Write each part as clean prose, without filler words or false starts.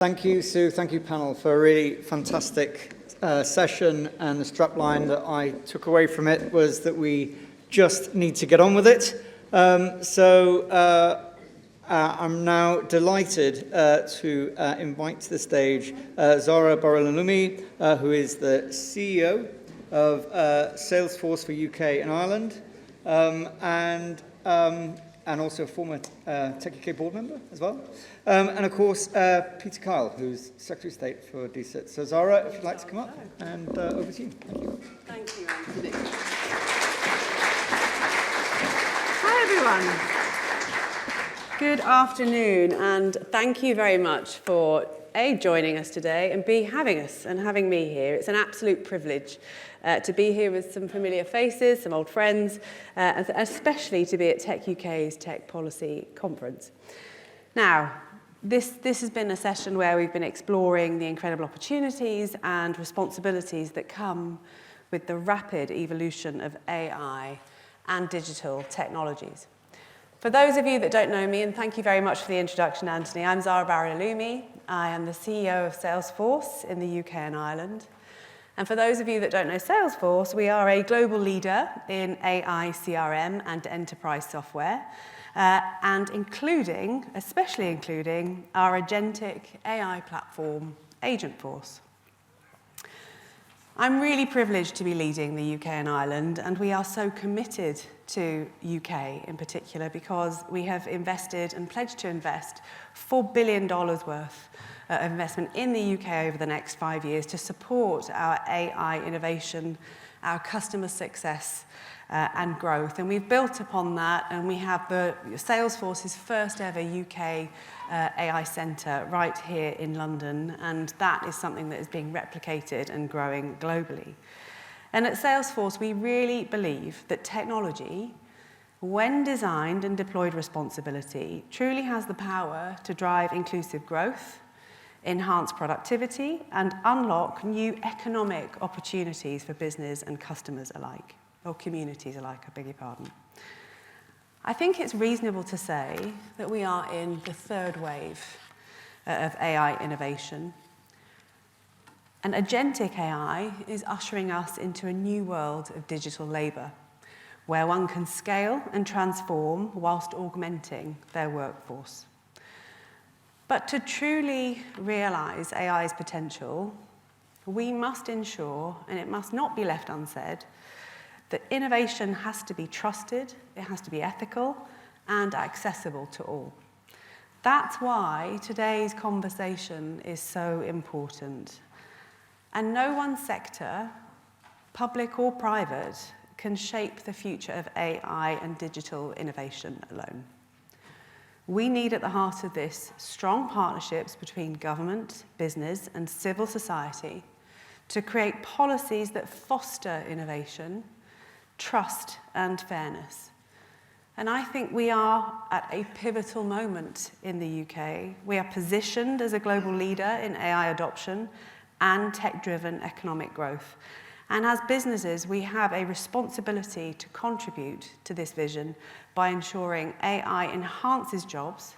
Thank you, Sue. Thank you, panel, for a really fantastic session. And the strapline that I took away from it was that we just need to get on with it. I'm now delighted to invite to the stage Zahra Bahrololoumi, who is the CEO of Salesforce for UK and Ireland, and also a former techUK board member as well. And of course, Peter Kyle, who's Secretary of State for DCIT. So Zahra, if you'd like to come up, and over to you. Thank you. Thank you, Anthony. Hi, everyone. Good afternoon, and thank you very much for A, joining us today, and B, having us and having me here. It's an absolute privilege to be here with some familiar faces, some old friends, especially to be at techUK's Tech Policy Conference. Now, this has been a session where we've been exploring the incredible opportunities and responsibilities that come with the rapid evolution of AI and digital technologies. For those of you that don't know me, and thank you very much for the introduction, Anthony, I'm Zahra Bahrololoumi. I am the CEO of Salesforce in the UK and Ireland. And for those of you that don't know Salesforce, we are a global leader in AI, CRM, and enterprise software, and especially including our agentic AI platform, Agentforce. I'm really privileged to be leading the UK and Ireland, and we are so committed to UK in particular because we have invested and pledged to invest $4 billion worth of investment in the UK over the next 5 years to support our AI innovation, our customer success and growth. And we've built upon that, and we have the Salesforce's first ever UK AI centre right here in London, and that is something that is being replicated and growing globally. And at Salesforce, we really believe that technology, when designed and deployed responsibly, truly has the power to drive inclusive growth, enhance productivity, and unlock new economic opportunities for business and customers alike, or communities alike, I beg your pardon. I think it's reasonable to say that we are in the third wave of AI innovation. And agentic AI is ushering us into a new world of digital labour, where one can scale and transform whilst augmenting their workforce. But to truly realise AI's potential, we must ensure, and it must not be left unsaid, that innovation has to be trusted, it has to be ethical, and accessible to all. That's why today's conversation is so important. And no one sector, public or private, can shape the future of AI and digital innovation alone. We need at the heart of this strong partnerships between government, business, and civil society to create policies that foster innovation, trust, and fairness. And I think we are at a pivotal moment in the UK. We are positioned as a global leader in AI adoption and tech-driven economic growth. And as businesses, we have a responsibility to contribute to this vision by ensuring AI enhances jobs,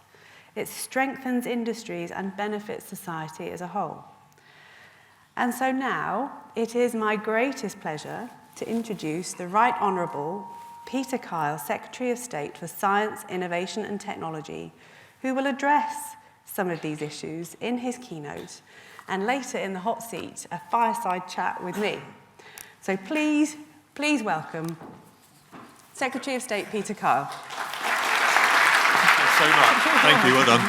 it strengthens industries, and benefits society as a whole. And so now, it is my greatest pleasure to introduce the Right Honourable Peter Kyle, Secretary of State for Science, Innovation and Technology, who will address some of these issues in his keynote, and later in the hot seat, a fireside chat with me. So please welcome Secretary of State Peter Kyle. Thanks so much. Thank you, well done.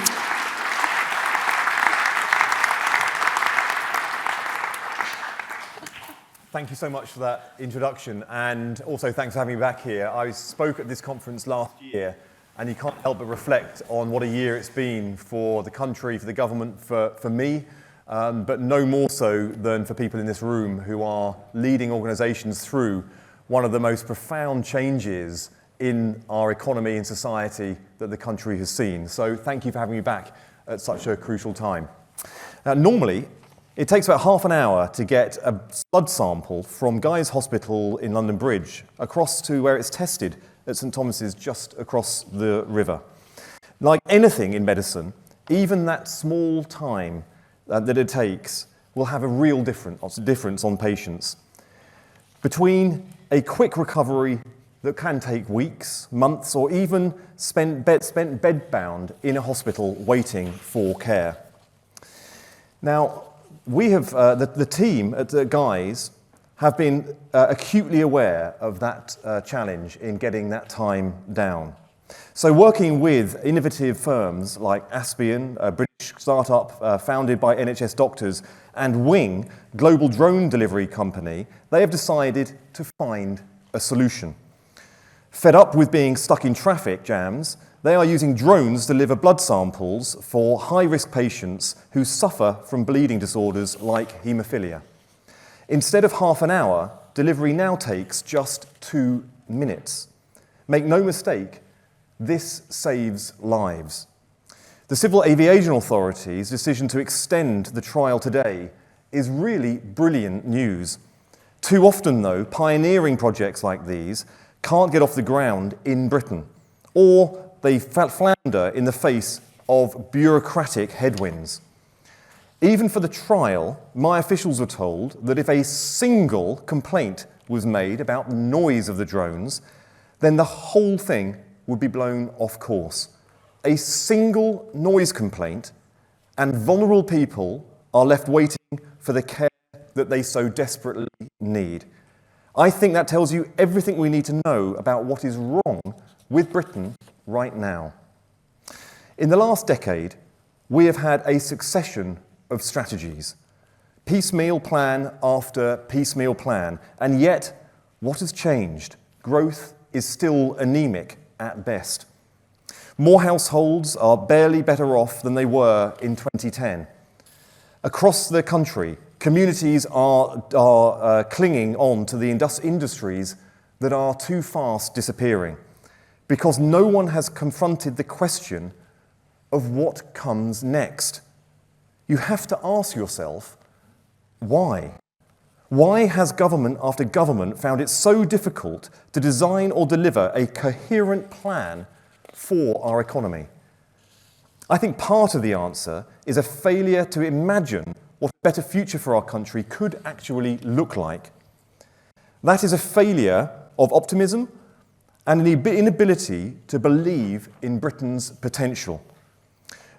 Thank you so much for that introduction, and also thanks for having me back here. I spoke at this conference last year, and you can't help but reflect on what a year it's been for the country, for the government, for me, but no more so than for people in this room who are leading organisations through one of the most profound changes in our economy and society that the country has seen. So thank you for having me back at such a crucial time. Now, normally, it takes about half an hour to get a blood sample from Guy's Hospital in London Bridge across to where it's tested at St Thomas's just across the river. Like anything in medicine, even that small time that it takes will have a real difference on patients. Between a quick recovery that can take weeks, months, or even spent bedbound in a hospital waiting for care. Now, we have, the team at Guy's have been acutely aware of that challenge in getting that time down. So working with innovative firms like Aspian, a British startup founded by NHS doctors, and Wing, global drone delivery company, they have decided to find a solution. Fed up with being stuck in traffic jams, they are using drones to deliver blood samples for high-risk patients who suffer from bleeding disorders like haemophilia. Instead of half an hour, delivery now takes just 2 minutes. Make no mistake, this saves lives. The Civil Aviation Authority's decision to extend the trial today is really brilliant news. Too often, though, pioneering projects like these can't get off the ground in Britain, or they flounder in the face of bureaucratic headwinds. Even for the trial, my officials were told that if a single complaint was made about the noise of the drones, then the whole thing would be blown off course. A single noise complaint, and vulnerable people are left waiting for the care that they so desperately need. I think that tells you everything we need to know about what is wrong with Britain right now. In the last decade, we have had a succession of strategies, piecemeal plan after piecemeal plan, and yet, what has changed? Growth is still anemic at best. More households are barely better off than they were in 2010. Across the country, communities are clinging on to the industries that are too fast disappearing because no one has confronted the question of what comes next. You have to ask yourself, why? Why has government after government found it so difficult to design or deliver a coherent plan for our economy? I think part of the answer is a failure to imagine what a better future for our country could actually look like. That is a failure of optimism and an inability to believe in Britain's potential.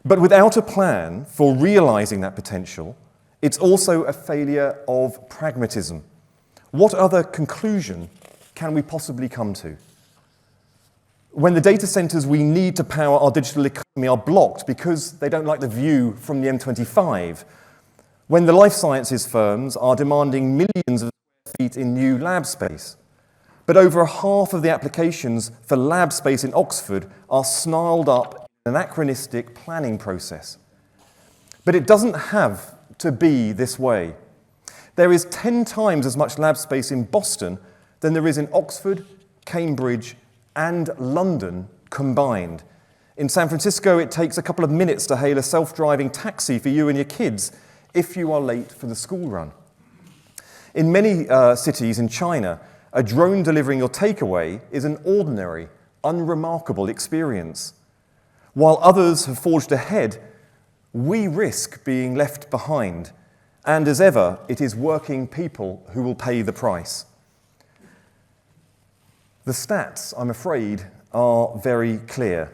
But without a plan for realising that potential, it's also a failure of pragmatism. What other conclusion can we possibly come to? When the data centres we need to power our digital economy are blocked because they don't like the view from the M25, when the life sciences firms are demanding millions of square feet in new lab space, but over half of the applications for lab space in Oxford are snarled up in an anachronistic planning process. But it doesn't have to be this way. There is 10 times as much lab space in Boston than there is in Oxford, Cambridge, and London combined. In San Francisco, it takes a couple of minutes to hail a self-driving taxi for you and your kids if you are late for the school run. In many cities in China, a drone delivering your takeaway is an ordinary, unremarkable experience. While others have forged ahead, we risk being left behind. And as ever, it is working people who will pay the price. The stats, I'm afraid, are very clear.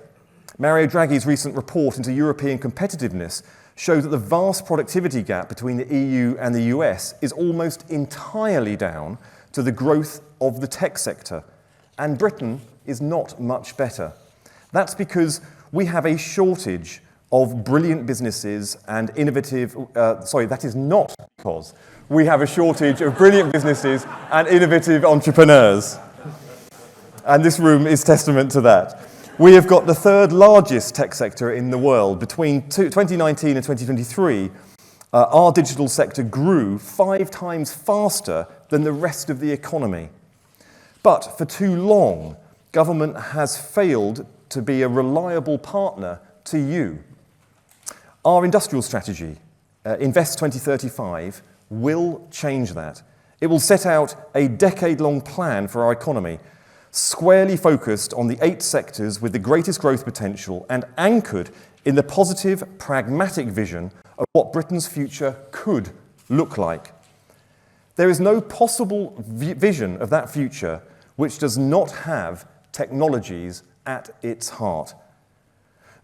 Mario Draghi's recent report into European competitiveness showed that the vast productivity gap between the EU and the US is almost entirely down to the growth of the tech sector. And Britain is not much better. That's because we have a shortage of brilliant businesses and innovative, that is not because we have a shortage of brilliant businesses and innovative entrepreneurs. And this room is testament to that. We have got the third largest tech sector in the world. Between 2019 and 2023, our digital sector grew 5 times faster than the rest of the economy. But for too long, government has failed to be a reliable partner to you. Our industrial strategy, Invest 2035, will change that. It will set out a decade-long plan for our economy, squarely focused on the 8 sectors with the greatest growth potential and anchored in the positive, pragmatic vision of what Britain's future could look like. There is no possible vision of that future which does not have technologies at its heart.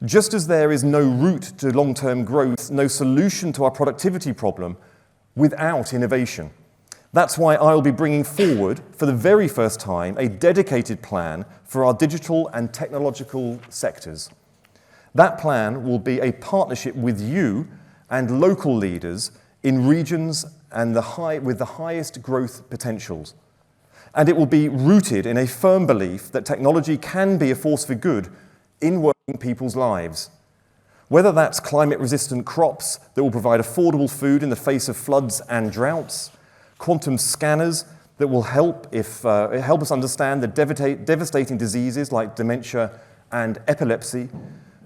Just as there is no route to long-term growth, no solution to our productivity problem without innovation. That's why I'll be bringing forward, for the very first time, a dedicated plan for our digital and technological sectors. That plan will be a partnership with you and local leaders in regions and with the highest growth potentials. And it will be rooted in a firm belief that technology can be a force for good in working people's lives. Whether that's climate-resistant crops that will provide affordable food in the face of floods and droughts, quantum scanners that will help us understand the devastating diseases like dementia and epilepsy,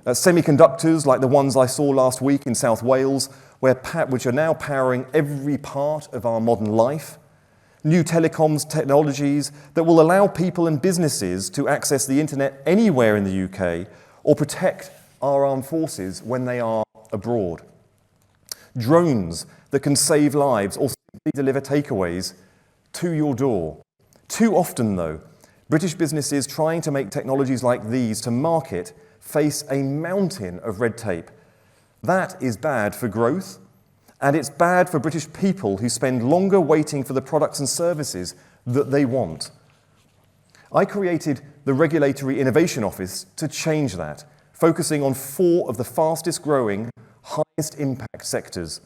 semiconductors like the ones I saw last week in South Wales, which are now powering every part of our modern life, new telecoms technologies that will allow people and businesses to access the internet anywhere in the UK or protect our armed forces when they are abroad. Drones that can save lives or simply deliver takeaways to your door. Too often, though, British businesses trying to make technologies like these to market face a mountain of red tape. That is bad for growth, and it's bad for British people who spend longer waiting for the products and services that they want. I created the Regulatory Innovation Office to change that, focusing on 4 of the fastest growing, highest impact sectors: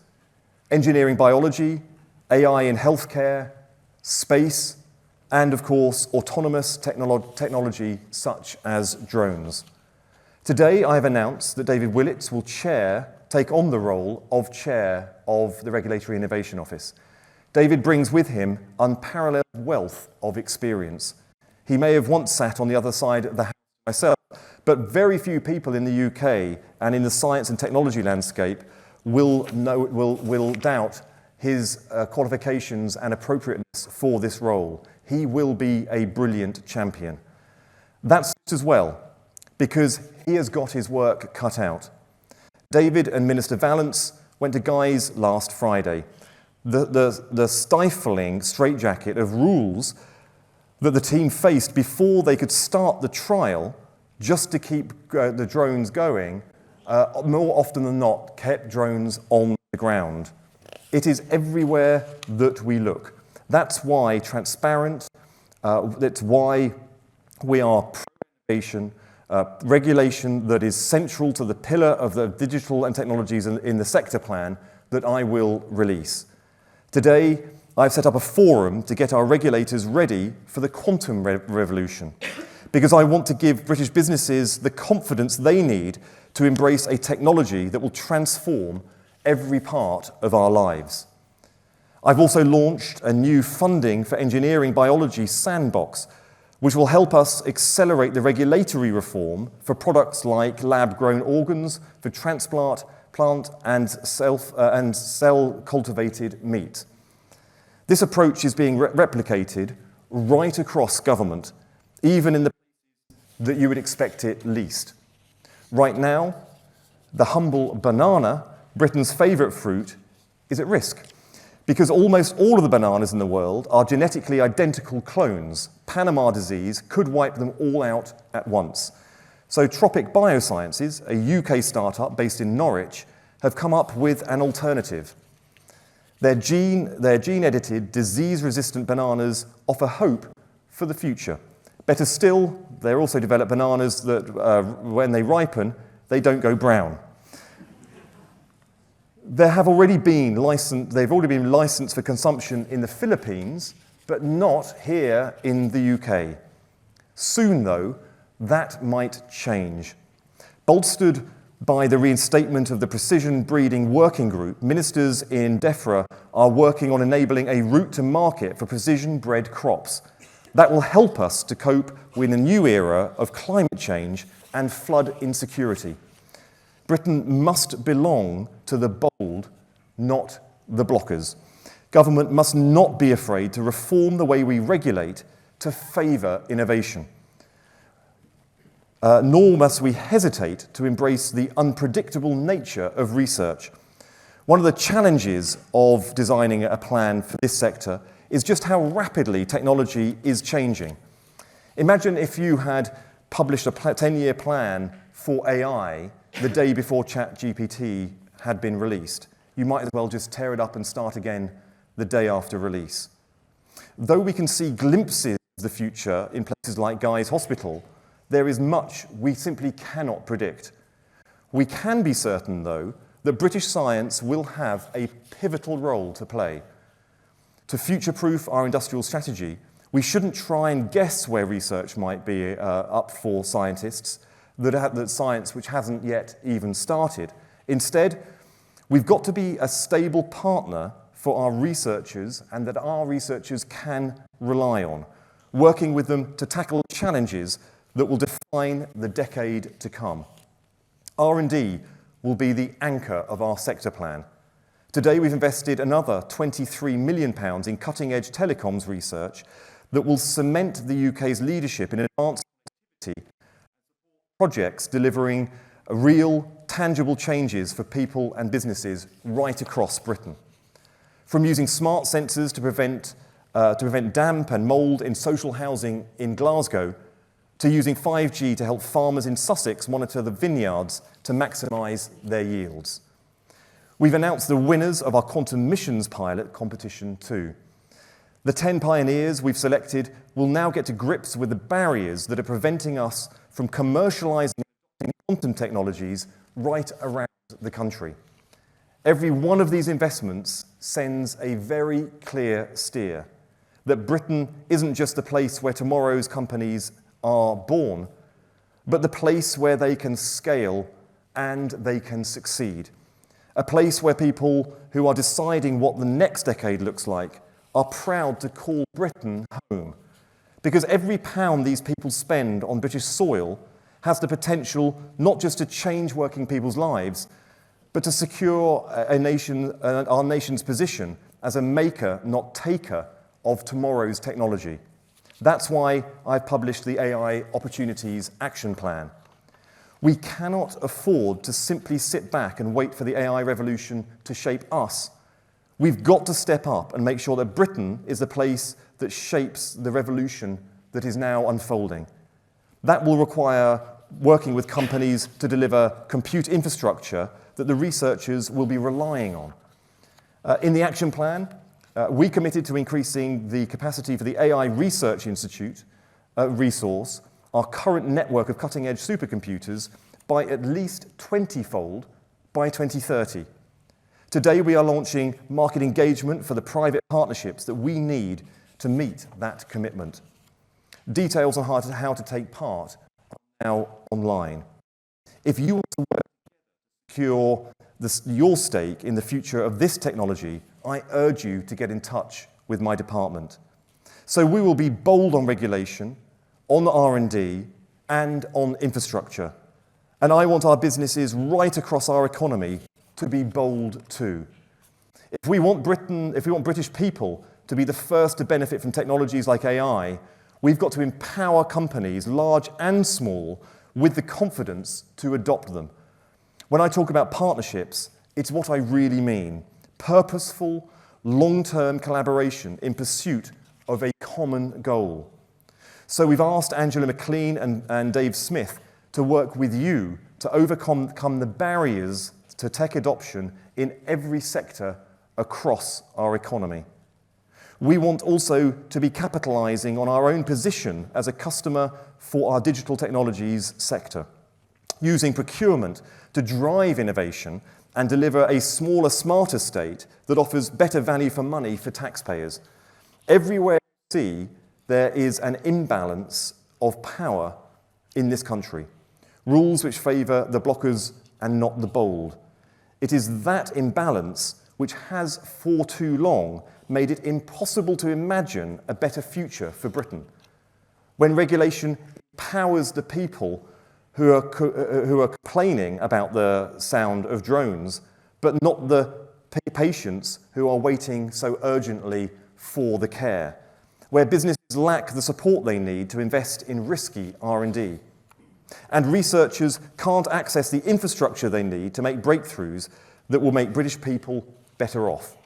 engineering biology, AI in healthcare, space, and of course, autonomous technology such as drones. Today, I have announced that David Willits will take on the role of chair of the Regulatory Innovation Office. David brings with him unparalleled wealth of experience. He may have once sat on the other side of the house myself, but very few people in the UK and in the science and technology landscape will doubt his qualifications and appropriateness for this role. He will be a brilliant champion. That's as well, because he has got his work cut out. David and Minister Vallance went to Guy's last Friday. The stifling straitjacket of rules that the team faced before they could start the trial just to keep the drones going, more often than not, kept drones on the ground. It is everywhere that we look. That's why transparent, that's why we are pro-innovation, regulation that is central to the pillar of the digital and technologies in the sector plan that I will release. Today, I've set up a forum to get our regulators ready for the quantum revolution, because I want to give British businesses the confidence they need to embrace a technology that will transform every part of our lives. I've also launched a new funding for engineering biology sandbox, which will help us accelerate the regulatory reform for products like lab-grown organs, for transplant, plant and cell-cultivated meat. This approach is being replicated right across government, even in the places that you would expect it least. Right now, the humble banana, Britain's favourite fruit, is at risk, because almost all of the bananas in the world are genetically identical clones. Panama disease could wipe them all out at once. So Tropic Biosciences, a UK startup based in Norwich, have come up with an alternative. Their gene-edited, disease-resistant bananas offer hope for the future. Better still, they're also developed bananas that, when they ripen, they don't go brown. They've already been licensed for consumption in the Philippines, but not here in the UK. Soon, though, that might change. Bolstered by the reinstatement of the Precision Breeding Working Group, ministers in DEFRA are working on enabling a route to market for precision-bred crops. That will help us to cope with a new era of climate change and flood insecurity. Britain must belong to the bold, not the blockers. Government must not be afraid to reform the way we regulate to favour innovation. Nor must we hesitate to embrace the unpredictable nature of research. One of the challenges of designing a plan for this sector is just how rapidly technology is changing. Imagine if you had published a 10-year plan for AI the day before ChatGPT had been released. You might as well just tear it up and start again the day after release. Though we can see glimpses of the future in places like Guy's Hospital, there is much we simply cannot predict. We can be certain, though, that British science will have a pivotal role to play. To future-proof our industrial strategy, we shouldn't try and guess where research might be up for scientists, that science which hasn't yet even started. Instead, we've got to be a stable partner for our researchers and that our researchers can rely on, working with them to tackle challenges that will define the decade to come. R&D will be the anchor of our sector plan. Today, we've invested another £23 million in cutting-edge telecoms research that will cement the UK's leadership in advanced connectivity projects delivering real, tangible changes for people and businesses right across Britain. From using smart sensors to prevent damp and mould in social housing in Glasgow, to using 5G to help farmers in Sussex monitor the vineyards to maximise their yields. We've announced the winners of our quantum missions pilot competition too. The 10 pioneers we've selected will now get to grips with the barriers that are preventing us from commercialising quantum technologies right around the country. Every one of these investments sends a very clear steer that Britain isn't just the place where tomorrow's companies are born, but the place where they can scale and they can succeed. A place where people who are deciding what the next decade looks like are proud to call Britain home. Because every pound these people spend on British soil has the potential not just to change working people's lives, but to secure our nation's position as a maker, not taker, of tomorrow's technology. That's why I've published the AI Opportunities Action Plan. We cannot afford to simply sit back and wait for the AI revolution to shape us. We've got to step up and make sure that Britain is the place that shapes the revolution that is now unfolding. That will require working with companies to deliver compute infrastructure that the researchers will be relying on. In the action plan, we committed to increasing the capacity for the AI Research Institute resource, our current network of cutting-edge supercomputers, by at least 20-fold by 2030. Today, we are launching market engagement for the private partnerships that we need to meet that commitment. Details on how to take part are now online. If you want to work to secure your stake in the future of this technology, I urge you to get in touch with my department. So we will be bold on regulation, on R&D, and on infrastructure. And I want our businesses right across our economy to be bold too. If we want British people to be the first to benefit from technologies like AI, we've got to empower companies, large and small, with the confidence to adopt them. When I talk about partnerships, it's what I really mean. Purposeful, long-term collaboration in pursuit of a common goal. So we've asked Angela McLean and Dave Smith to work with you to overcome the barriers to tech adoption in every sector across our economy. We want also to be capitalising on our own position as a customer for our digital technologies sector, using procurement to drive innovation and deliver a smaller, smarter state that offers better value for money for taxpayers. Everywhere you see, there is an imbalance of power in this country. Rules which favour the blockers and not the bold. It is that imbalance which has, for too long, made it impossible to imagine a better future for Britain. When regulation empowers the people who are complaining about the sound of drones, but not the patients who are waiting so urgently for the care. Where businesses lack the support they need to invest in risky R&D. And researchers can't access the infrastructure they need to make breakthroughs that will make British people better off.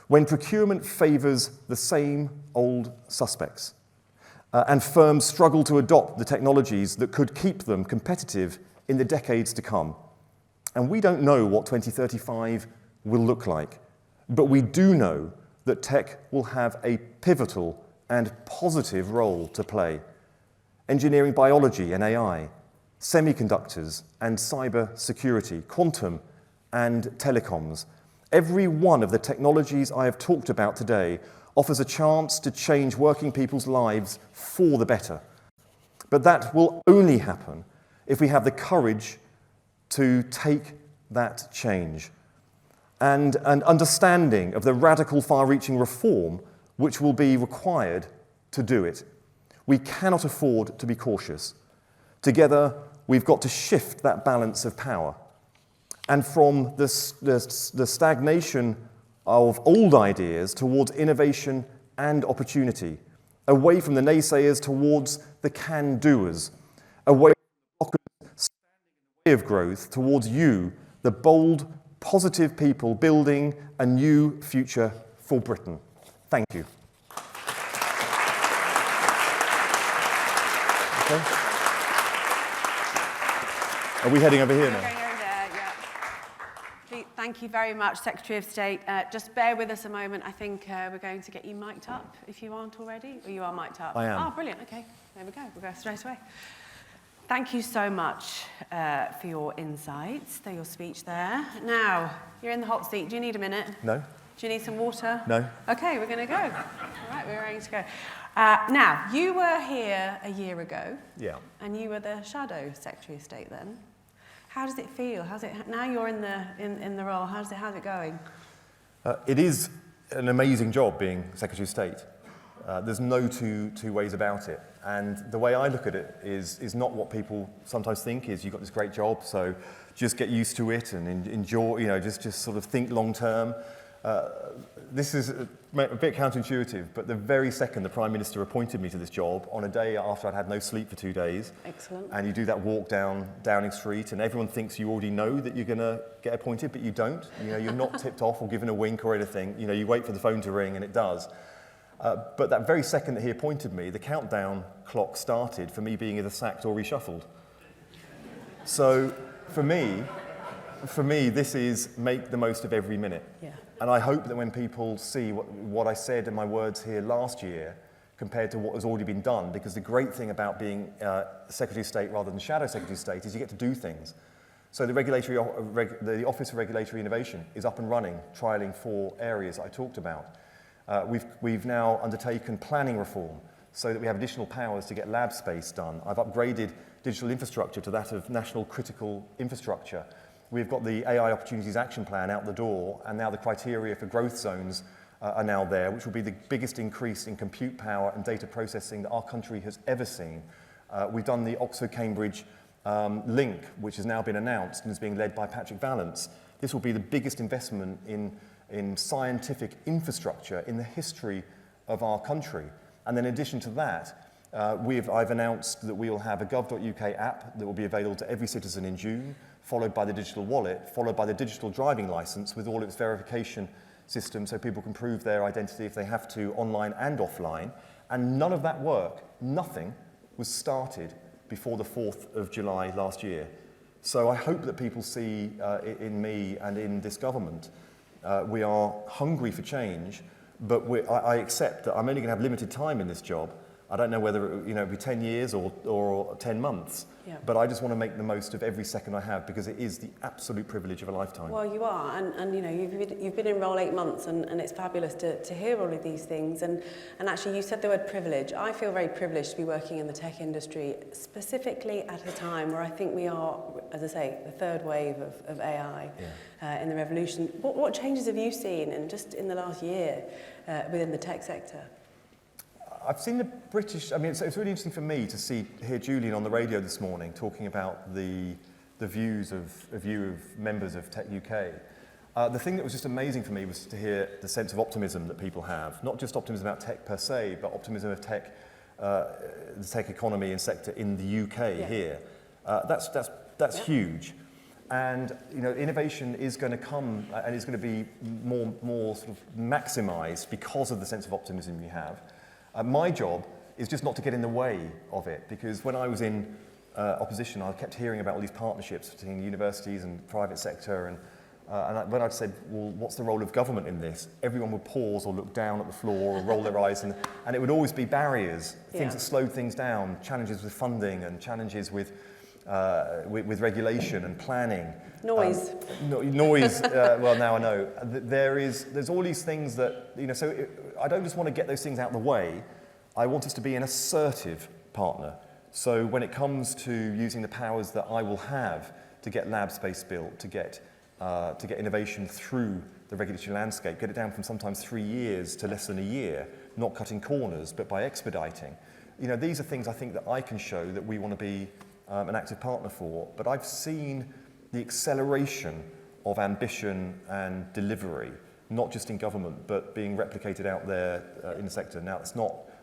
When procurement favours the same old suspects, and firms struggle to adopt the technologies that could keep them competitive in the decades to come. And we don't know what 2035 will look like, but we do know that tech will have a pivotal and positive role to play. Engineering, biology and AI, semiconductors and cyber security, quantum and telecoms. Every one of the technologies I have talked about today offers a chance to change working people's lives for the better. But that will only happen if we have the courage to take that change and an understanding of the radical far-reaching reform which will be required to do it. We cannot afford to be cautious. Together, we've got to shift that balance of power. And from the stagnation of old ideas towards innovation and opportunity, away from the naysayers towards the can-doers, away from the blockers standing in the way of growth towards you, the bold, positive people building a new future for Britain. Thank you. Okay. Are we heading over here now? Thank you very much, Secretary of State. Just bear with us a moment. I think we're going to get you mic'd up, if you aren't already. Or you are mic'd up? I am. Oh, brilliant. OK, there we go. We'll go straight away. Thank you so much for your insights, for your speech there. Now, you're in the hot seat. Do you need a minute? No. Do you need some water? No. OK, we're going to go. All right, we're ready to go. Now, you were here a year ago. Yeah. And you were the Shadow Secretary of State then. How does it feel? Now you're in the role. How's it going? It is an amazing job being Secretary of State. There's no two ways about it. And the way I look at it is not what people sometimes think is you've got this great job, so just get used to it and enjoy, just sort of think long term. This is a bit counterintuitive, but the very second the Prime Minister appointed me to this job, on a day after I'd had no sleep for 2 days, excellent, and you do that walk down Downing Street, and everyone thinks you already know that you're going to get appointed, but you don't. You're not tipped off or given a wink or anything. You wait for the phone to ring, and it does. But that very second that he appointed me, the countdown clock started for me being either sacked or reshuffled. So for me, this is make the most of every minute. Yeah. And I hope that when people see what I said in my words here last year compared to what has already been done, because the great thing about being Secretary of State rather than Shadow Secretary of State is you get to do things. So the Office for Regulatory Innovation is up and running, trialling 4 areas I talked about. We've now undertaken planning reform so that we have additional powers to get lab space done. I've upgraded digital infrastructure to that of national critical infrastructure. We've got the AI Opportunities Action Plan out the door, and now the criteria for growth zones are now there, which will be the biggest increase in compute power and data processing that our country has ever seen. We've done the Oxford-Cambridge link, which has now been announced and is being led by Patrick Vallance. This will be the biggest investment in scientific infrastructure in the history of our country. And then in addition to that, I've announced that we will have a gov.uk app that will be available to every citizen in June, followed by the digital wallet, followed by the digital driving licence with all its verification systems so people can prove their identity if they have to, online and offline. And none of that work, nothing, was started before the 4th of July last year. So I hope that people see in me and in this government, we are hungry for change, but I accept that I'm only going to have limited time in this job. I don't know whether it'll be 10 years or 10 months, yeah. But I just want to make the most of every second I have because it is the absolute privilege of a lifetime. Well, you are, and you've been in role 8 months, and it's fabulous to hear all of these things. And actually, you said the word privilege. I feel very privileged to be working in the tech industry, specifically at a time where I think we are, as I say, the 3rd wave of AI in the revolution. What changes have you seen in the last year within the tech sector? I've seen the British, it's really interesting for me to hear Julian on the radio this morning talking about the views of members of techUK. The thing that was just amazing for me was to hear the sense of optimism that people have, not just optimism about tech per se, but optimism of tech, the tech economy and sector in the UK here. That's huge. And innovation is going to come and is going to be more sort of maximised because of the sense of optimism you have. My job is just not to get in the way of it, because when I was in opposition, I kept hearing about all these partnerships between universities and private sector, and when I'd said, well, what's the role of government in this? Everyone would pause or look down at the floor or roll their eyes, and it would always be barriers, things that slowed things down, challenges with funding and challenges with regulation and planning. Noise. Noise, well, now I know. There's all these things that, so I don't just want to get those things out of the way. I want us to be an assertive partner. So when it comes to using the powers that I will have to get lab space built, to get innovation through the regulatory landscape, get it down from sometimes 3 years to less than a year, not cutting corners, but by expediting. These are things I think that I can show that we want to be an active partner for. But I've seen the acceleration of ambition and delivery, not just in government, but being replicated out there in the sector. Now,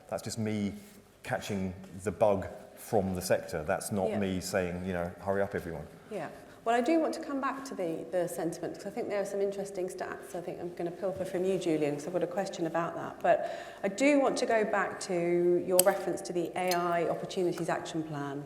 that's just me catching the bug from the sector. That's not me saying, hurry up, everyone. Yeah. Well, I do want to come back to the sentiment, because I think there are some interesting stats. I think I'm going to pilfer from you, Julian, because I've got a question about that. But I do want to go back to your reference to the AI Opportunities Action Plan,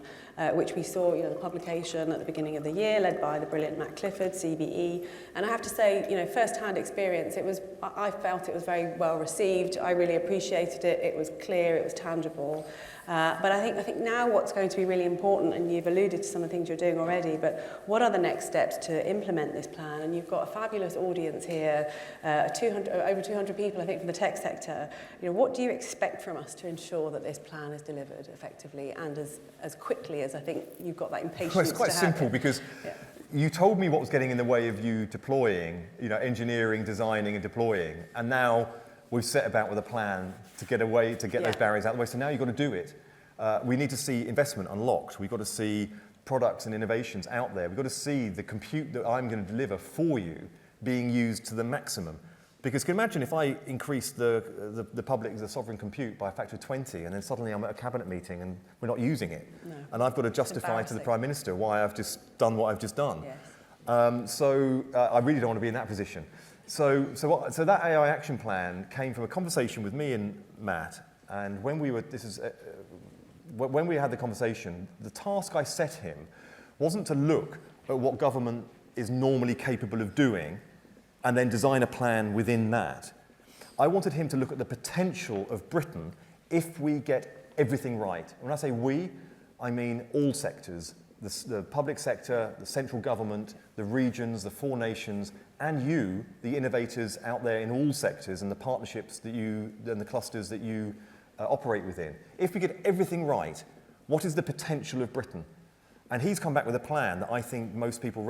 which we saw, the publication at the beginning of the year, led by the brilliant Matt Clifford, CBE. And I have to say, first-hand experience, I felt it was very well received. I really appreciated it. It was clear, it was tangible. But I think now what's going to be really important, and you've alluded to some of the things you're doing already, but what are the next steps to implement this plan? And you've got a fabulous audience here, over 200 people, I think, from the tech sector. What do you expect from us to ensure that this plan is delivered effectively and as quickly as I think you've got that impatience to Well, it's quite happen? simple, because you told me what was getting in the way of you deploying, engineering, designing and deploying, and now we've set about with a plan to get those barriers out of the way. So now you've got to do it. We need to see investment unlocked. We've got to see products and innovations out there. We've got to see the compute that I'm going to deliver for you being used to the maximum. Because can you imagine if I increase the sovereign compute by a factor of 20, and then suddenly I'm at a cabinet meeting and we're not using it. No. And I've got to justify to the Prime Minister why I've just done what I've just done. Yes. So I really don't want to be in that position. So that AI action plan came from a conversation with me and Matt, and when we had the conversation, the task I set him wasn't to look at what government is normally capable of doing and then design a plan within that. I wanted him to look at the potential of Britain if we get everything right. When I say we, I mean all sectors, the public sector, the central government, the regions, the 4 nations, and you, the innovators out there in all sectors, and the partnerships and the clusters that you operate within. If we get everything right, what is the potential of Britain? And he's come back with a plan that I think most people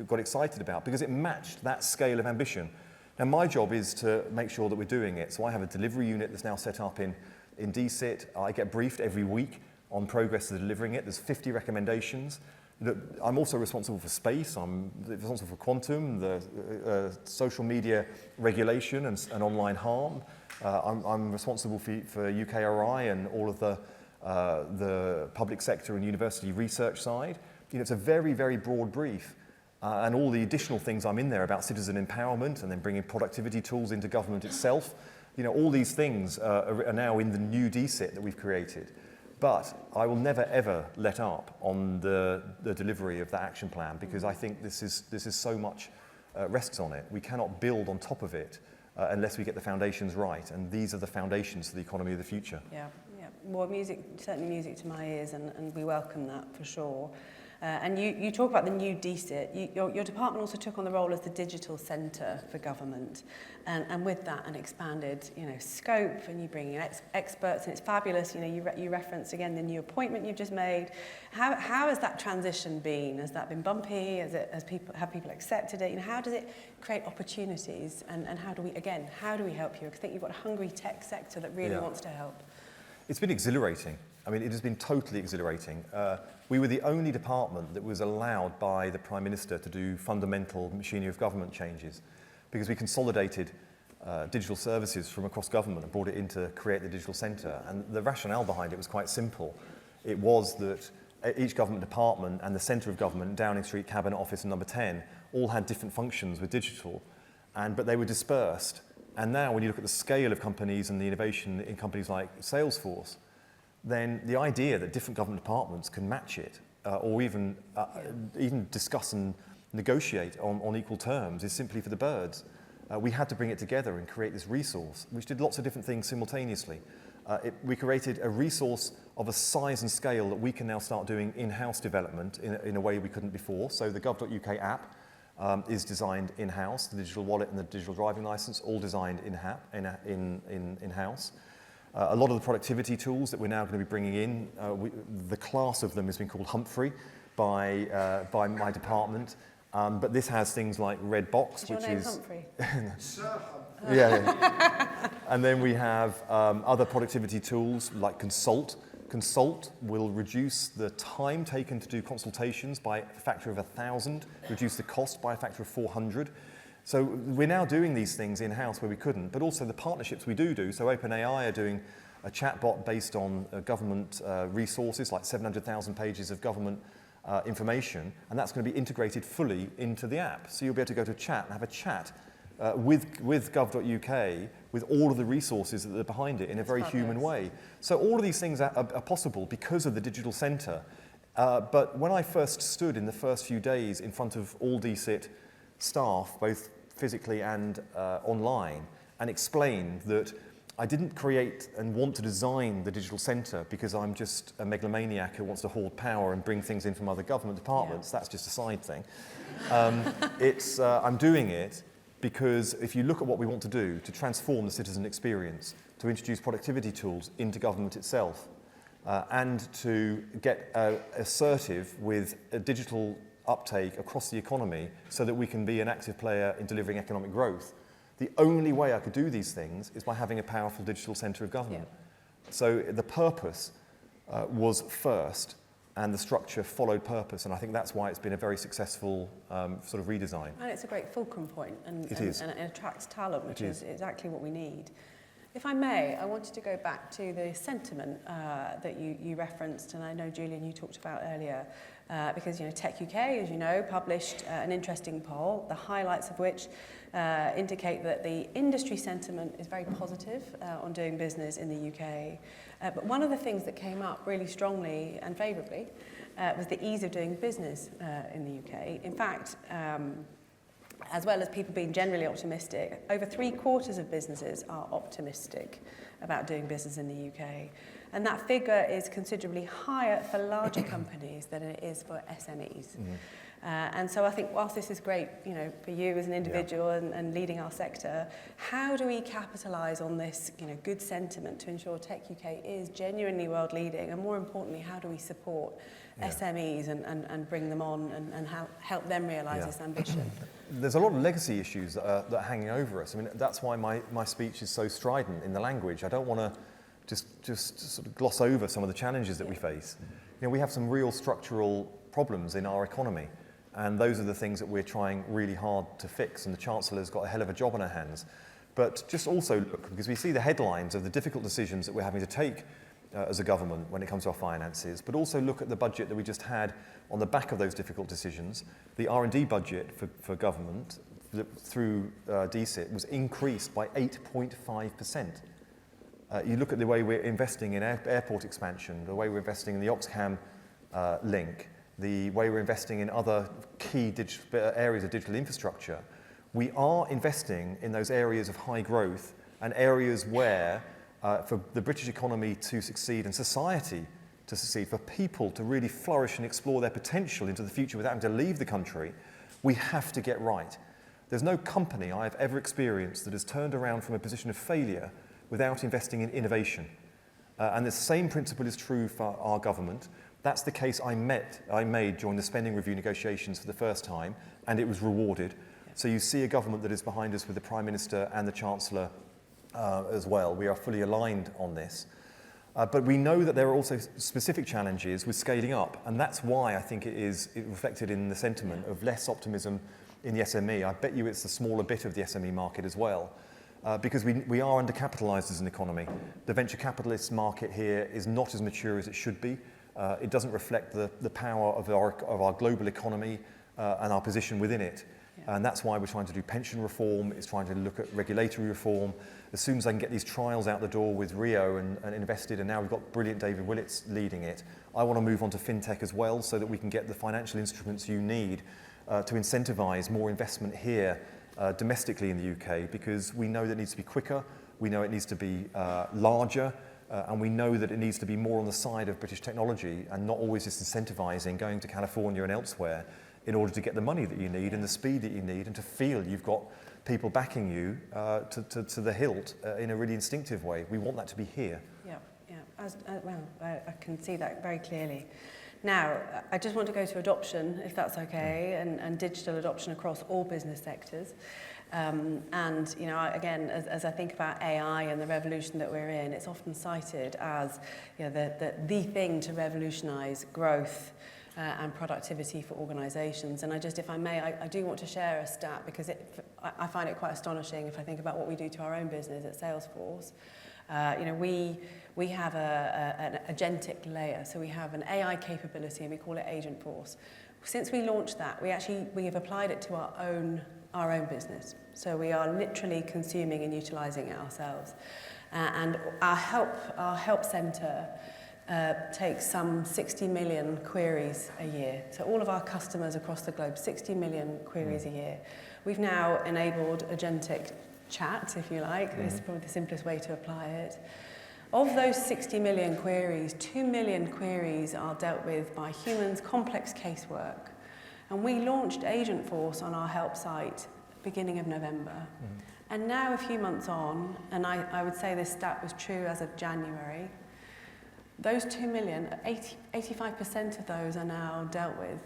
got excited about, because it matched that scale of ambition. Now, my job is to make sure that we're doing it. So I have a delivery unit that's now set up in DSIT. I get briefed every week on progress to delivering it. There's 50 recommendations. I'm also responsible for space. I'm responsible for quantum, the social media regulation and online harm. I'm responsible for UKRI and all of the public sector and university research side. It's a very, very broad brief. And all the additional things I'm in there about citizen empowerment and then bringing productivity tools into government itself. All these things are now in the new DSIT that we've created. But I will never, ever let up on the delivery of that action plan, because I think this is so much rests on it. We cannot build on top of it unless we get the foundations right. And these are the foundations for the economy of the future. Yeah. Well, certainly music to my ears, and we welcome that for sure. And you talk about the new DSIT. Your department also took on the role as the digital centre for government, and with that an expanded scope, and you bring in experts, and it's fabulous. You referenced again the new appointment you've just made. How has that transition been? Has that been bumpy? Have people accepted it? How does it create opportunities? And how do we help you? Because I think you've got a hungry tech sector that really wants to help. It's been exhilarating. I mean, it has been totally exhilarating. We were the only department that was allowed by the Prime Minister to do fundamental machinery of government changes, because we consolidated digital services from across government and brought it in to create the digital centre. And the rationale behind it was quite simple. It was that each government department and the centre of government, Downing Street Cabinet Office and number 10, all had different functions with digital, but they were dispersed. And now when you look at the scale of companies and the innovation in companies like Salesforce, then the idea that different government departments can match it or even discuss and negotiate on equal terms is simply for the birds. We had to bring it together and create this resource, which did lots of different things simultaneously. We created a resource of a size and scale that we can now start doing in-house development in a way we couldn't before. So the gov.uk app is designed in-house, the digital wallet and the digital driving license, all designed in-house. A lot of the productivity tools that we're now going to be bringing in, the class of them has been called Humphrey by my department. But this has things like Red Box, is your name Humphrey? Yeah. And then we have other productivity tools like Consult. Consult will reduce the time taken to do consultations by a factor of 1,000, reduce the cost by a factor of 400. So we're now doing these things in-house where we couldn't, but also the partnerships we do. So OpenAI are doing a chatbot based on government resources, like 700,000 pages of government information, and that's going to be integrated fully into the app. So you'll be able to go to chat and have a chat with gov.uk with all of the resources that are behind it in a very human way. So all of these things are possible because of the digital centre. But when I first stood in the first few days in front of all DCIT staff, both physically and online, and explained that I didn't create and want to design the digital centre because I'm just a megalomaniac who wants to hoard power and bring things in from other government departments. Yeah. That's just a side thing. I'm doing it because if you look at what we want to do to transform the citizen experience, to introduce productivity tools into government itself, and to get assertive with a digital uptake across the economy so that we can be an active player in delivering economic growth, the only way I could do these things is by having a powerful digital centre of government. Yeah. So the purpose was first, and the structure followed purpose, and I think that's why it's been a very successful sort of redesign. And it's a great fulcrum point, and it attracts talent, which is exactly what we need. If I may, I wanted to go back to the sentiment that you referenced, and I know, Julian, you talked about earlier, because techUK, as you know, published an interesting poll, the highlights of which indicate that the industry sentiment is very positive on doing business in the UK. But one of the things that came up really strongly and favourably was the ease of doing business in the UK. In fact, as well as people being generally optimistic, over 3/4 of businesses are optimistic about doing business in the UK. And that figure is considerably higher for larger companies than it is for SMEs. Mm-hmm. And so I think whilst this is great, for you as an individual and leading our sector, how do we capitalise on this, good sentiment to ensure techUK is genuinely world leading? And more importantly, how do we support SMEs and bring them on and help them realise this ambition? There's a lot of legacy issues that are hanging over us. I mean, that's why my speech is so strident in the language. I don't want to just sort of gloss over some of the challenges that we face. We have some real structural problems in our economy, and those are the things that we're trying really hard to fix, and the Chancellor's got a hell of a job on her hands. But just also look, because we see the headlines of the difficult decisions that we're having to take as a government when it comes to our finances, but also look at the budget that we just had on the back of those difficult decisions. The R&D budget for government through DCIT was increased by 8.5%. You look at the way we're investing in airport expansion, the way we're investing in the Oxfam link, the way we're investing in other key areas of digital infrastructure. We are investing in those areas of high growth and areas where, for the British economy to succeed and society to succeed, for people to really flourish and explore their potential into the future without having to leave the country, we have to get right. There's no company I've ever experienced that has turned around from a position of failure without investing in innovation. And the same principle is true for our government. That's the case I made during the spending review negotiations for the first time, and it was rewarded. So you see a government that is behind us with the Prime Minister and the Chancellor as well. We are fully aligned on this. But we know that there are also specific challenges with scaling up, and that's why I think it reflected in the sentiment of less optimism in the SME. I bet you it's the smaller bit of the SME market as well. Because we are undercapitalised as an economy. The venture capitalist market here is not as mature as it should be. It doesn't reflect the power of our global economy and our position within it. Yeah. And that's why we're trying to do pension reform, it's trying to look at regulatory reform. As soon as I can get these trials out the door with Rio and invested, and now we've got brilliant David Willits leading it, I want to move on to fintech as well so that we can get the financial instruments you need to incentivise more investment here domestically in the UK, because we know that it needs to be quicker, we know it needs to be larger, and we know that it needs to be more on the side of British technology and not always just incentivising going to California and elsewhere in order to get the money that you need and the speed that you need and to feel you've got people backing you to the hilt in a really instinctive way. We want that to be here. Yeah. Well, I can see that very clearly. Now, I just want to go to adoption, if that's okay, and digital adoption across all business sectors. And, you know, again, as I think about AI and the revolution that we're in, it's often cited as, you know, the thing to revolutionise growth and productivity for organisations. And I just, if I may, I do want to share a stat because I find it quite astonishing if I think about what we do to our own business at Salesforce. You know, we have an agentic layer, so we have an AI capability and we call it Agent Force. Since we launched that, we have applied it to our own business. So we are literally consuming and utilising it ourselves. And our help centre takes some 60 million queries a year. So all of our customers across the globe, 60 million queries a year. We've now enabled agentic chat, if you like. This is probably the simplest way to apply it. Of those 60 million queries, 2 million queries are dealt with by humans, complex casework. And we launched Agent Force on our help site beginning of November. And now, a few months on, and I would say this stat was true as of January, those 2 million, 85% of those are now dealt with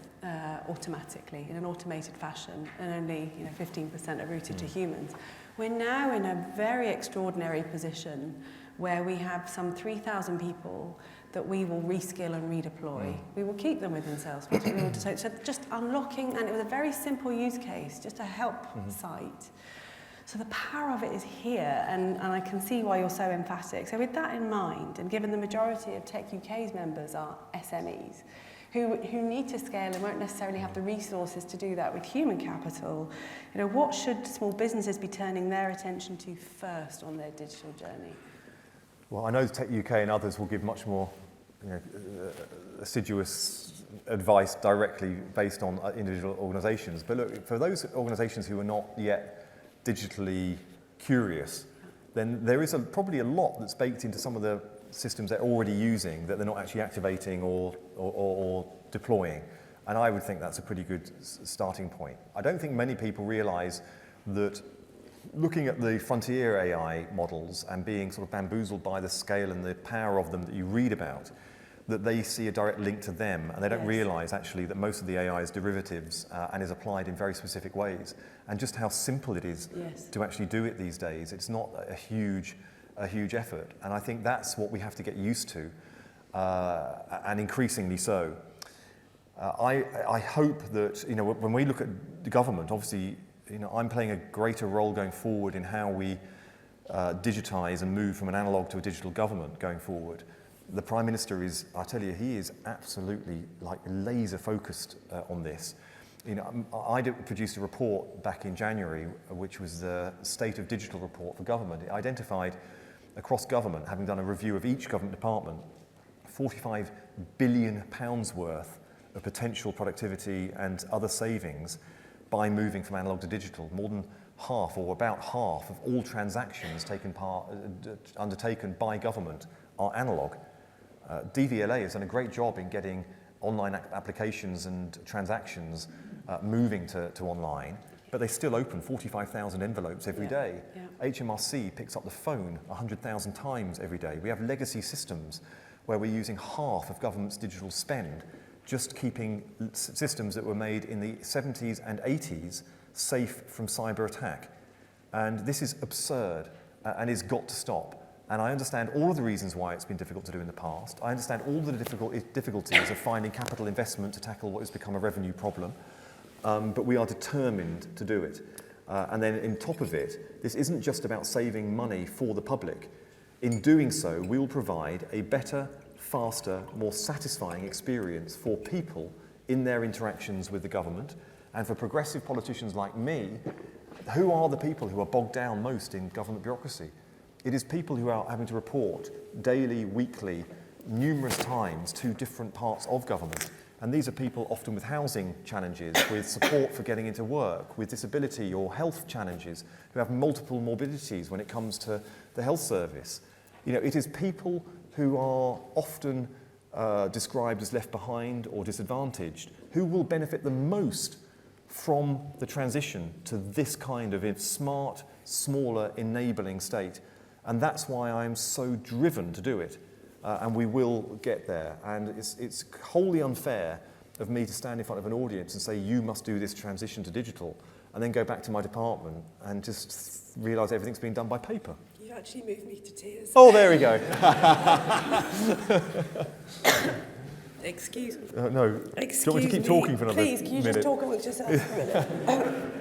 automatically, in an automated fashion, and only 15% are routed to humans. We're now in a very extraordinary position where we have some 3,000 people that we will reskill and redeploy. We will keep them within Salesforce. So just unlocking, and it was a very simple use case, just a help site. So the power of it is here, and I can see why you're so emphatic. So with that in mind, and given the majority of techUK's members are SMEs, who need to scale and won't necessarily have the resources to do that with human capital, what should small businesses be turning their attention to first on their digital journey? Well, I know techUK and others will give much more assiduous advice directly based on individual organisations. But look, for those organisations who are not yet digitally curious, then there is probably a lot that's baked into some of the systems they're already using that they're not actually activating or deploying. And I would think that's a pretty good starting point. I don't think many people realise that looking at the frontier AI models and being sort of bamboozled by the scale and the power of them that you read about, that they see a direct link to them, and they don't realise actually that most of the AI is derivatives and is applied in very specific ways, and just how simple it is to actually do it these days. It's not a huge effort, and I think that's what we have to get used to, and increasingly so. I hope that when we look at the government, obviously I'm playing a greater role going forward in how we digitise and move from an analogue to a digital government going forward. The Prime Minister is, I tell you, he is absolutely laser focused on this. I produced a report back in January, which was the State of Digital Report for Government. It identified across government, having done a review of each government department, £45 billion worth of potential productivity and other savings by moving from analogue to digital. More than half, or about half, of all transactions undertaken by government are analogue. DVLA has done a great job in getting online applications and transactions moving to online, but they still open 45,000 envelopes every day. HMRC picks up the phone 100,000 times every day. We have legacy systems where we're using half of government's digital spend, just keeping systems that were made in the 70s and 80s safe from cyber attack. And this is absurd and has got to stop. And I understand all of the reasons why it's been difficult to do in the past. I understand all the difficulties of finding capital investment to tackle what has become a revenue problem. But we are determined to do it. And then on top of it, this isn't just about saving money for the public. In doing so, we will provide a better, faster, more satisfying experience for people in their interactions with the government. And for progressive politicians like me, who are the people who are bogged down most in government bureaucracy? It is people who are having to report daily, weekly, numerous times to different parts of government. And these are people often with housing challenges, with support for getting into work, with disability or health challenges, who have multiple morbidities when it comes to the health service. You know, it is people who are often described as left behind or disadvantaged, who will benefit the most from the transition to this kind of smart, smaller, enabling state. And that's why I'm so driven to do it. And we will get there. And it's wholly unfair of me to stand in front of an audience and say, you must do this transition to digital, and then go back to my department and just realise everything's being done by paper. You actually moved me to tears. Oh, there we go. Excuse me. No. Excuse Do you want me to keep talking for another minute? Please, can you just talk amongst yourselves for a minute?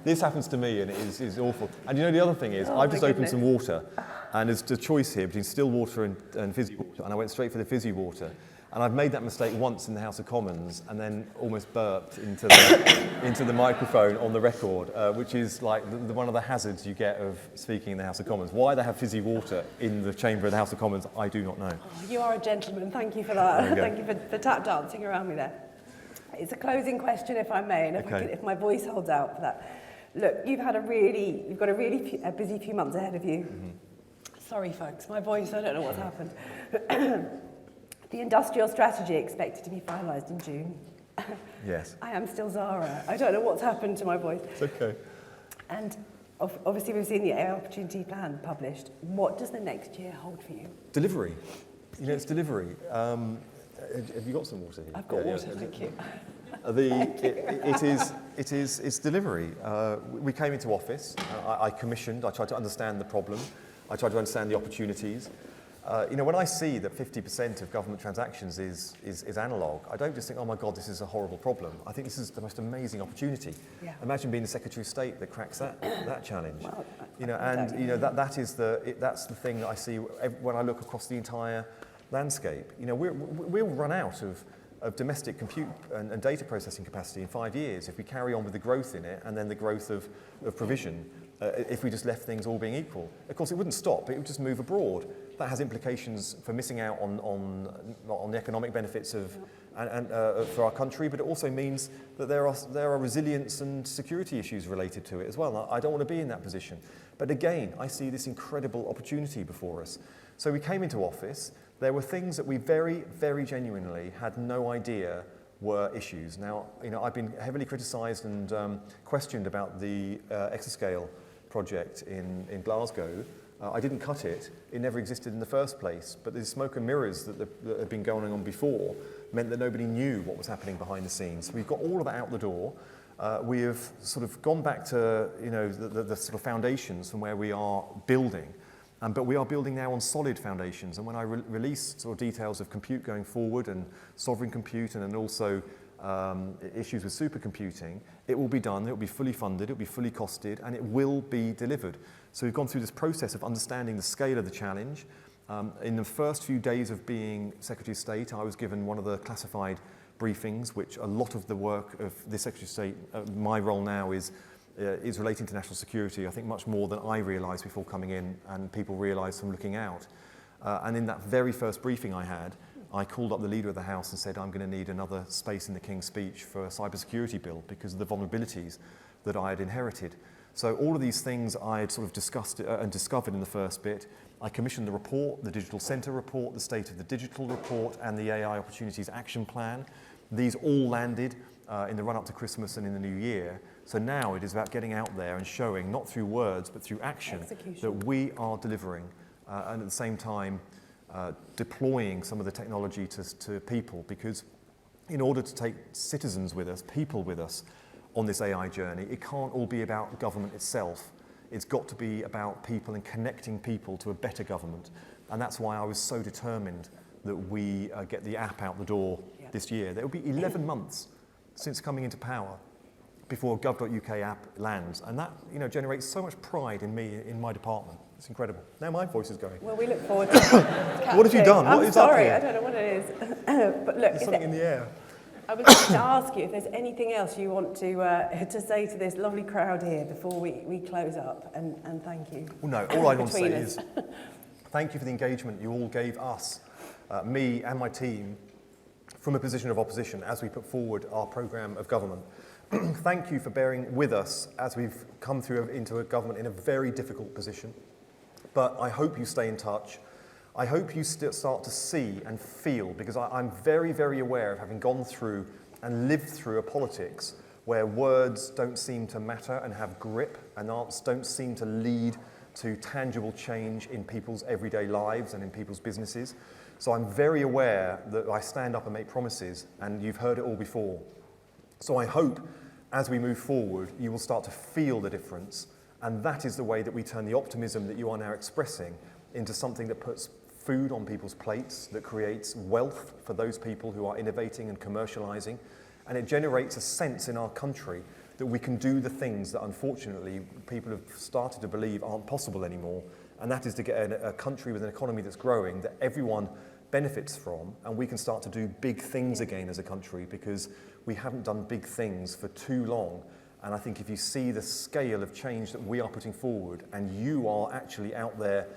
This happens to me, and it is awful. And you know, the other thing is, Oh, I've just my opened goodness. some water, and there's a choice here between still water and fizzy water, and I went straight for the fizzy water. And I've made that mistake once in the House of Commons, and then almost burped into the microphone on the record, which is like one of the hazards you get of speaking in the House of Commons. Why they have fizzy water in the chamber of the House of Commons, I do not know. Oh, you are a gentleman. Thank you for that. Thank you for tap dancing around me there. It's a closing question, if I may, and if my voice holds out for that. Look, you've got a really busy few months ahead of you. Mm-hmm. Sorry, folks, my voice, I don't know what's happened. The industrial strategy expected to be finalised in June. Yes. I am still Zahra. I don't know what's happened to my voice. It's okay. And obviously we've seen the AI Opportunity Plan published. What does the next year hold for you? Delivery. You know, it's delivery. Have you got some water here? I've got water, thank you. It's delivery. We came into office. I tried to understand the problem. I tried to understand the opportunities. You know, when I see that 50% of government transactions is analogue, I don't just think, oh my God, this is a horrible problem. I think this is the most amazing opportunity. Yeah. Imagine being the Secretary of State that cracks that challenge. Well, you know, and you know that's the thing that I see when I look across the entire landscape. You know, we'll run out of domestic compute and data processing capacity in 5 years if we carry on with the growth in it and then the growth of provision. If we just left things all being equal. Of course, it wouldn't stop, it would just move abroad. That has implications for missing out on the economic benefits for our country, but it also means that there are resilience and security issues related to it as well. I don't want to be in that position. But again, I see this incredible opportunity before us. So we came into office, there were things that we very, very genuinely had no idea were issues. Now, you know, I've been heavily criticised and questioned about the exascale project in Glasgow. I didn't cut it. It never existed in the first place. But the smoke and mirrors that had been going on before meant that nobody knew what was happening behind the scenes. So we've got all of that out the door. We have sort of gone back to, you know, the sort of foundations from where we are building. But we are building now on solid foundations. And when I release sort of details of compute going forward and sovereign compute and then also issues with supercomputing, it will be done, it will be fully funded, it will be fully costed, and it will be delivered. So we've gone through this process of understanding the scale of the challenge. In the first few days of being Secretary of State, I was given one of the classified briefings, which a lot of the work of the Secretary of State, my role now is relating to national security, I think much more than I realised before coming in and people realised from looking out. And in that very first briefing I had, I called up the leader of the House and said, I'm going to need another space in the King's Speech for a cybersecurity bill because of the vulnerabilities that I had inherited. So all of these things I had sort of discussed and discovered in the first bit. I commissioned the report, the Digital Centre report, the State of the Digital report, and the AI Opportunities Action Plan. These all landed in the run-up to Christmas and in the new year. So now it is about getting out there and showing, not through words, but through action, that we are delivering, and at the same time, deploying some of the technology to people, because in order to take citizens with us, people with us on this AI journey, it can't all be about government itself. It's got to be about people and connecting people to a better government. And that's why I was so determined that we get the app out the door this year. There will be 11 months since coming into power before a gov.uk app lands. And that, you know, generates so much pride in me, in my department. It's incredible. Now my voice is going. Well, we look forward to catching. What have you done? I'm What is up sorry, here? I don't know what it is. But look, There's something in the air. I was going to ask you if there's anything else you want to say to this lovely crowd here before we close up, and thank you. Well, no, all I want to say Between us. is thank you for the engagement you all gave us, me and my team, from a position of opposition as we put forward our programme of government. Thank you for bearing with us as we've come through into a government in a very difficult position. But I hope you stay in touch. I hope you start to see and feel, because I'm very, very aware of having gone through and lived through a politics where words don't seem to matter and have grip, and arts don't seem to lead to tangible change in people's everyday lives and in people's businesses. So I'm very aware that I stand up and make promises, and you've heard it all before. So I hope as we move forward, you will start to feel the difference, and that is the way that we turn the optimism that you are now expressing into something that puts food on people's plates, that creates wealth for those people who are innovating and commercialising, and it generates a sense in our country that we can do the things that unfortunately people have started to believe aren't possible anymore, and that is to get a country with an economy that's growing, that everyone benefits from, and we can start to do big things again as a country, because we haven't done big things for too long. And I think if you see the scale of change that we are putting forward, and you are actually out there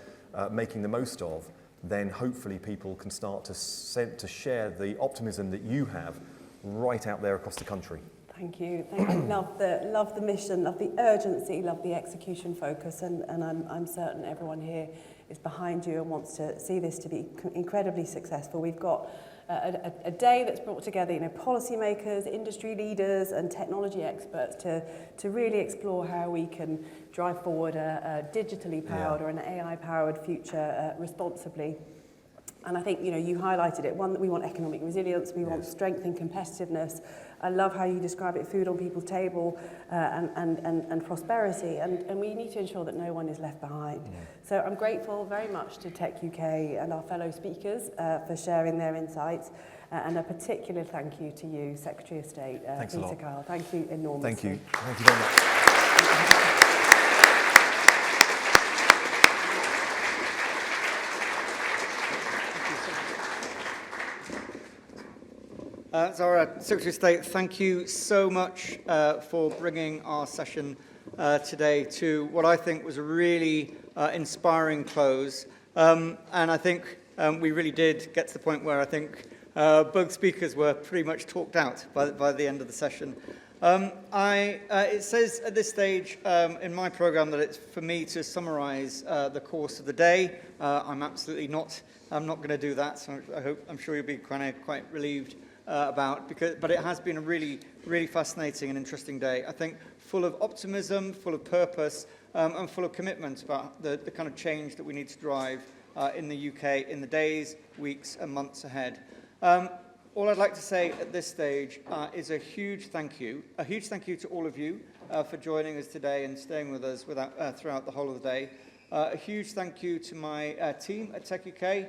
making the most of, then hopefully people can start to share the optimism that you have right out there across the country. Thank you. I love the mission, love the urgency, love the execution focus, and I'm certain everyone here is behind you and wants to see this to be incredibly successful. We've got a day that's brought together, policymakers, industry leaders, and technology experts to really explore how we can drive forward a digitally powered or an AI-powered future responsibly. And I think, you highlighted it. One, that we want economic resilience, we want strength and competitiveness. I love how you describe it, food on people's table and prosperity. And we need to ensure that no one is left behind. Yeah. So I'm grateful very much to techUK and our fellow speakers for sharing their insights. And a particular thank you to you, Secretary of State, Peter Kyle. Thank you enormously. Thank you. Thank you very much. Zahra, Secretary of State, thank you so much for bringing our session today to what I think was a really inspiring close. And I think we really did get to the point where I think both speakers were pretty much talked out by the end of the session. It says at this stage in my programme that it's for me to summarise the course of the day. I'm not going to do that, so I'm sure you'll be quite relieved but it has been a really, really fascinating and interesting day. I think full of optimism, full of purpose, and full of commitment about the kind of change that we need to drive in the UK in the days, weeks, and months ahead. All I'd like to say at this stage is a huge thank you to all of you for joining us today and staying with us throughout the whole of the day. A huge thank you to my team at techUK,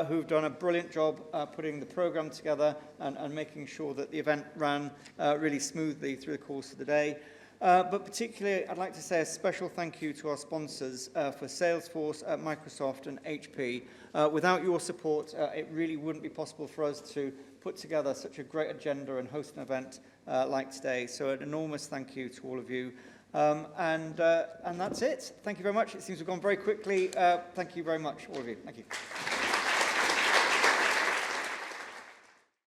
who've done a brilliant job putting the programme together and making sure that the event ran really smoothly through the course of the day. But particularly, I'd like to say a special thank you to our sponsors for Salesforce, Microsoft and HP. Without your support, it really wouldn't be possible for us to put together such a great agenda and host an event like today. So an enormous thank you to all of you. And that's it. Thank you very much. It seems to have gone very quickly. Thank you very much, all of you. Thank you.